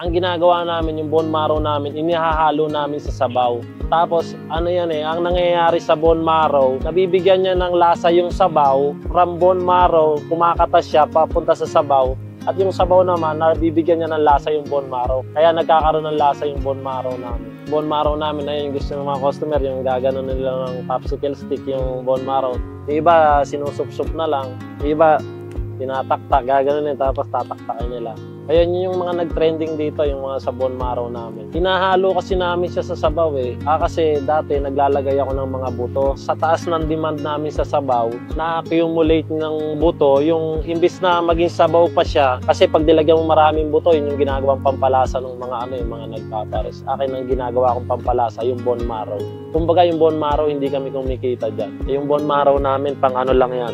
Ang ginagawa namin, yung bone marrow namin, inihahalo namin sa sabaw. Tapos, ano yan ang nangyayari sa bone marrow, nabibigyan niya ng lasa yung sabaw. From bone marrow, kumakatas siya papunta sa sabaw. At yung sabaw naman, nabibigyan niya ng lasa yung bone marrow. Kaya nagkakaroon ng lasa yung bone marrow namin. Bone marrow namin na yung gusto ng mga customer, yung gaganon nila ng popsicle stick yung bone marrow. Yung iba, sinusup-sup na lang. Yung iba, tinataktak, gaganon tapos tataktakin nila. Kaya yun yung mga nag-trending dito, yung mga sa bone marrow namin. Hinahalo kasi namin siya sa sabaw kasi dati naglalagay ako ng mga buto. Sa taas ng demand namin sa sabaw, na-accumulate ng buto, yung imbis na maging sabaw pa siya. Kasi pag nilagyan mo maraming buto, yun yung ginagawang pampalasa ng mga yung mga nagpapares. Akin ang ginagawa kong pampalasa, yung bone marrow. Kumbaga yung bone marrow, hindi kami kumikita dyan. Yung bone marrow namin, pang ano lang yan,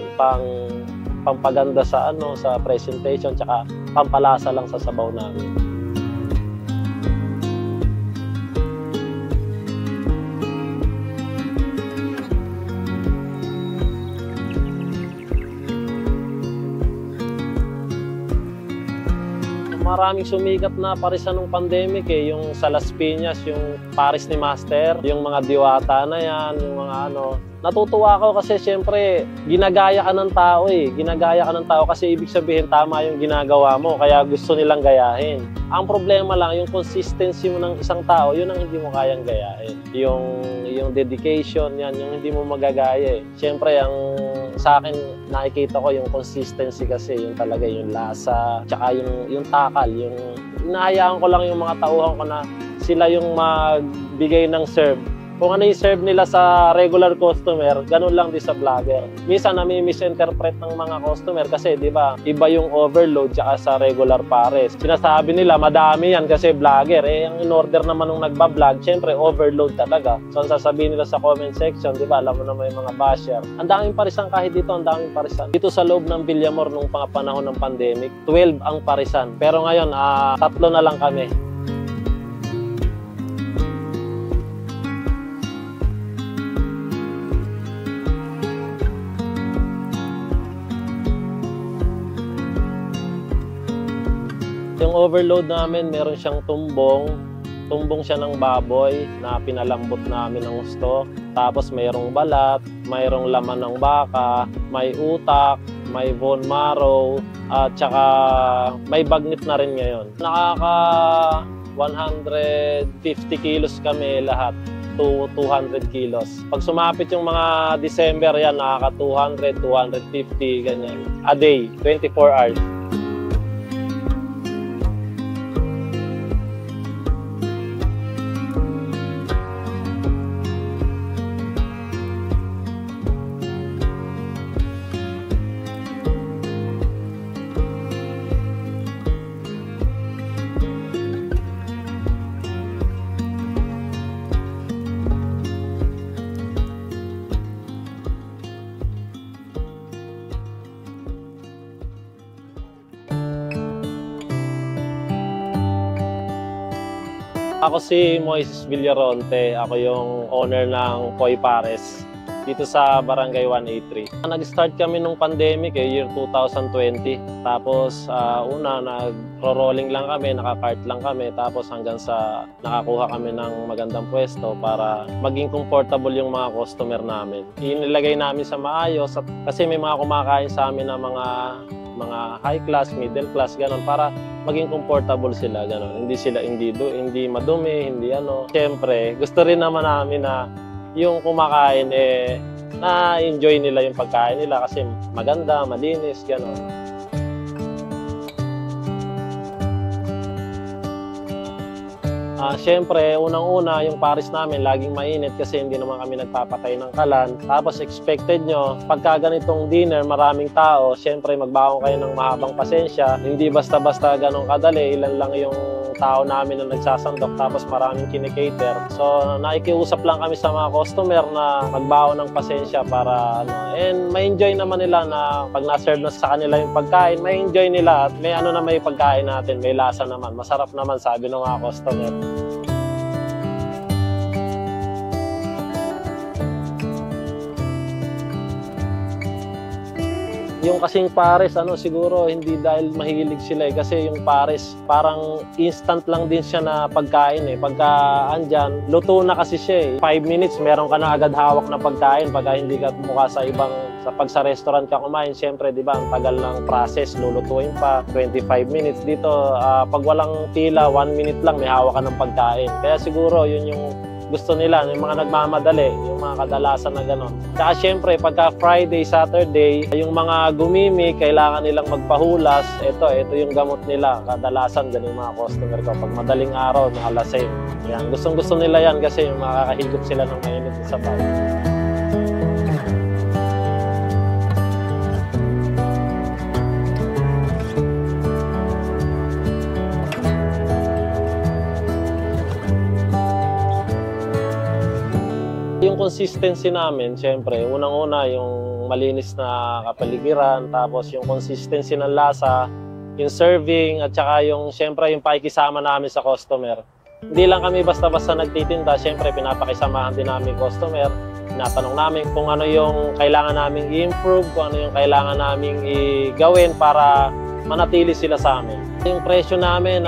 pampaganda sa sa presentation, tsaka pampalasa lang sa sabaw namin. Maraming sumikat na parisan ng pandemic yung sa Las Piñas, yung Paris ni Master, yung mga Diwata na yan, yung mga Natutuwa ako kasi syempre ginagaya ka ng tao Ginagaya ka ng tao kasi ibig sabihin tama yung ginagawa mo, kaya gusto nilang gayahin. Ang problema lang, yung consistency mo ng isang tao, yun ang hindi mo kayang gayahin. Yung dedication, yan, yung hindi mo magagaya Syempre, sa akin, nakikita ko yung consistency kasi, yung talaga yung lasa, tsaka yung takal, yung inahayaan ko lang yung mga tauhan ko na sila yung magbigay ng serve. Kung ano yung serve nila sa regular customer, ganun lang din sa vlogger. Minsan nami-misinterpret ng mga customer kasi, di ba, iba yung overload tsaka sa regular pares. Sinasabi nila, madami yan kasi vlogger. Ang in-order naman nung nagbablog, syempre overload talaga. So, ang sasabihin nila sa comment section, di ba, alam mo naman yung mga basher. Ang daming parisan kahit dito, ang daming parisan. Dito sa loob ng Villamor nung panahon ng pandemic, 12 ang parisan. Pero ngayon, 3 na lang kami. Yung overload namin, meron siyang tumbong siya ng baboy na pinalambot namin ng gusto. Tapos mayroong balat, mayroong laman ng baka, may utak, may bone marrow, at saka may bagnit na rin ngayon. Nakaka 150 kilos kami lahat, to 200 kilos. Pag sumapit yung mga December yan, nakaka 200, 250, ganyan. A day, 24 hours. Ako si Moises Villaronte, ako yung owner ng Poy Pares dito sa Barangay 183. Nag-start kami nung pandemic year 2020. Tapos nagro-rolling lang kami, naka-cart lang kami, tapos hanggang sa nakakuha kami ng magandang pwesto para maging comfortable yung mga customer namin. Inilagay namin sa maayos kasi may mga kumakain sa amin na mga high class, middle class, ganon, para maging comfortable sila, ganon. Hindi madumi, hindi Siyempre, gusto rin naman namin na yung kumakain na-enjoy nila yung pagkain nila kasi maganda, malinis, ganon. Siyempre, unang-una, yung pares namin laging mainit kasi hindi naman kami nagpapatay ng kalan. Tapos expected nyo, pagka ganitong dinner, maraming tao, siyempre magbaon kayo ng mahabang pasensya. Hindi basta-basta ganong kadali, ilan lang yung tao namin na nagsasandok, tapos maraming kinikater. So, nakikiusap lang kami sa mga customer na magbaon ng pasensya para and ma-enjoy naman nila na pag na-serve na sa kanila yung pagkain, ma-enjoy nila at may pagkain natin, may lasa naman, masarap naman, sabi ng mga customer. Yung kasing pares, siguro hindi dahil mahilig sila kasi yung pares parang instant lang din siya na pagkain Pagka andyan, luto na kasi siya 5 minutes, meron ka na agad hawak na pagkain pagka hindi ka mukha sa ibang, pag sa restaurant ka kumain, syempre, di ba, ang tagal ng process, lulutuin pa, 25 minutes. Dito, pag walang pila, 1 minute lang, may hawak ka ng pagkain. Kaya siguro, yun yung gusto nila, yung mga nagmamadali, yung mga kadalasan na gano'n. Tsaka syempre, pagka Friday, Saturday, yung mga gumimi, kailangan nilang magpahulas. Ito yung gamot nila. Kadalasan, ganun yung mga customer ko. Pag madaling araw, nakalasing. Yan. Gustong-gusto nila yan kasi yung makakahigop sila ng mainit sa sabaw. Yung consistency namin, syempre, unang-una yung malinis na kapaligiran, tapos yung consistency ng lasa, yung serving, at saka yung, syempre, yung pakikisama namin sa customer. Hindi lang kami basta-basta nagtitinda, syempre, pinapakisamahan din namin customer. Tinatanong namin kung ano yung kailangan namin i-improve, kung ano yung kailangan namin i-gawin para manatili sila sa amin. Yung presyo namin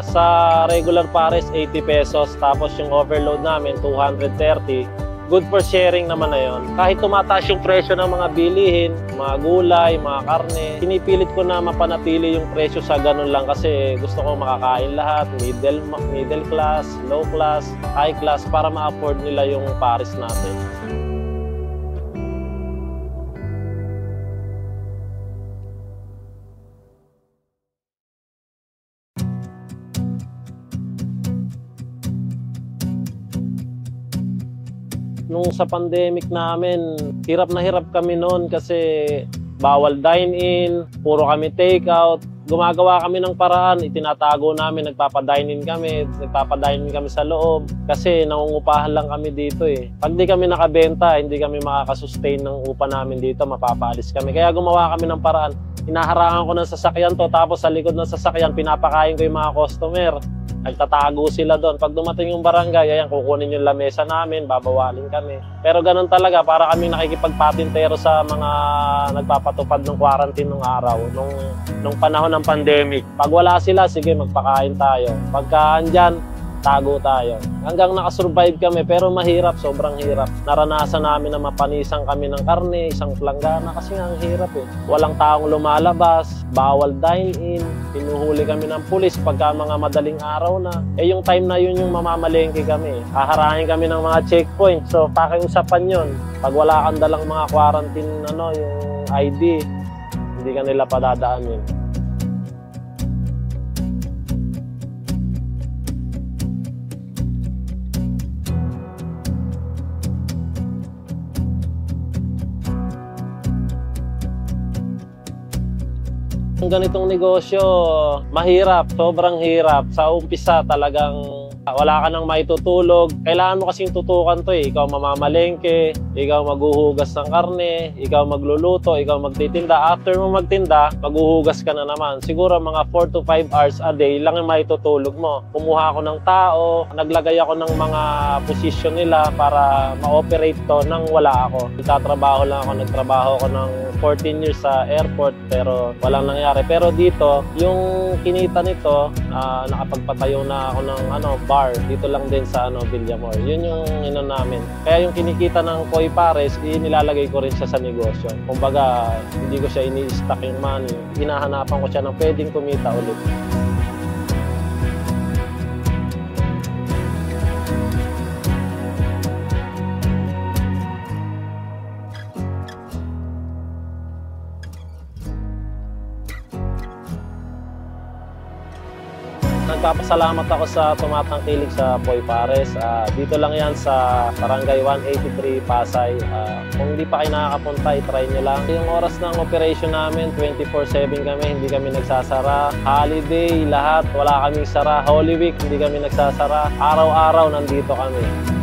sa regular pares 80 pesos, tapos yung overload namin 230. Good for sharing naman na yun. Kahit tumataas yung presyo ng mga bilihin, mga gulay, mga karne, pinipilit ko na mapanatili yung presyo sa ganun lang kasi gusto ko makakain lahat, middle class, low class, high class, para ma-afford nila yung pares natin. Nung sa pandemic namin, hirap na hirap kami noon kasi bawal dine-in, puro kami take-out. Gumagawa kami ng paraan, itinatago namin, nagpapadine-in kami sa loob kasi nangungupahan lang kami dito Pag di kami nakabenta, hindi kami makakasustain ng upa namin dito, mapapaalis kami. Kaya gumawa kami ng paraan, inaharangan ko ng sasakyan to, tapos sa likod ng sasakyan, pinapakain ko yung mga customer. Nagtatago sila doon. Pag dumating yung barangay, ayan, kukunin yung lamesa namin, babawalin kami. Pero ganun talaga, para kami nakikipagpatintero sa mga nagpapatupad ng quarantine nung araw, nung panahon ng pandemic. Pag wala sila, sige, magpakain tayo. Pagka andyan, tago tayo. Hanggang nakasurvive kami, pero mahirap, sobrang hirap. Naranasan namin na mapanisan kami ng karne, isang planggana, kasi nga ang hirap Walang taong lumalabas, bawal dine-in, pinuhuli kami ng pulis pagka mga madaling araw na. Yung time na yun yung mamamalengke kami. Haharangin kami ng mga checkpoint. So, pakiusapan yun. Pag wala kang dalang mga quarantine, yung ID, hindi ka nila padadaanin. Ang ganitong negosyo, mahirap, sobrang hirap. Sa umpisa talagang wala ka nang maitutulog. Kailangan mo kasing tutukan to Ikaw mamamalengke, ikaw maghuhugas ng karne, ikaw magluluto, ikaw magtitinda. After mo magtinda, maghuhugas ka na naman. Siguro mga 4 to 5 hours a day lang yung maitutulog mo. Kumuha ako ng tao, naglagay ako ng mga posisyon nila para ma-operate to nang wala ako. Nagtatrabaho lang ako, nagtrabaho ako ng 14 years sa airport pero walang nangyari. Pero dito, yung kinita nito, nakapagpatayo na ako ng bar dito lang din sa Villamor. Yun yung namin. Kaya yung kinikita ng Koy Pares, nilalagay ko rin siya sa negosyo. Kumbaga, hindi ko siya ini-stack yung money. Hinahanapan ko siya ng pwedeng kumita ulit. Nagpapasalamat ako sa tumatangkilik sa Koy Pares. Dito lang yan sa Barangay 183, Pasay. Kung hindi pa kayo nakakapunta, i-try nyo lang. Yung oras ng operation namin, 24/7 kami, hindi kami nagsasara. Holiday, lahat, wala kaming sara. Holy Week, hindi kami nagsasara. Araw-araw nandito kami.